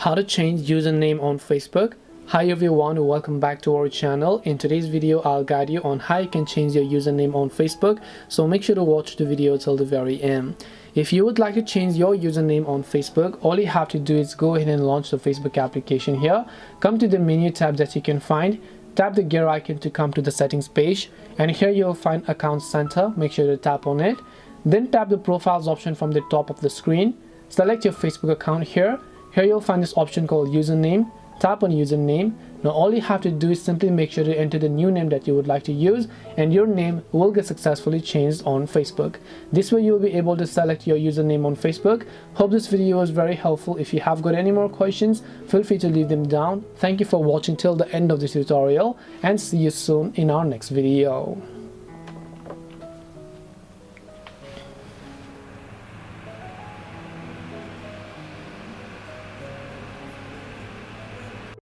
How to change username on Facebook. Hi everyone, welcome back to our channel. In today's video I'll guide you on how you can change your username on Facebook, so make sure to watch the video till the very end. If you would like to change your username on Facebook, all you have to do is go ahead and launch the Facebook application here. Come to the menu tab that you can find, tap the gear icon to come to the settings page, and here you'll find Account Center. Make sure to tap on it, then tap the profiles option from the top of the screen. Select your Facebook account here. Here you'll find this option called username. Tap on username. Now all you have to do is simply make sure to enter the new name that you would like to use, and your name will get successfully changed on Facebook. This way you'll be able to select your username on Facebook. Hope this video was very helpful. If you have got any more questions, feel free to leave them down. Thank you for watching till the end of this tutorial, and see you soon in our next video.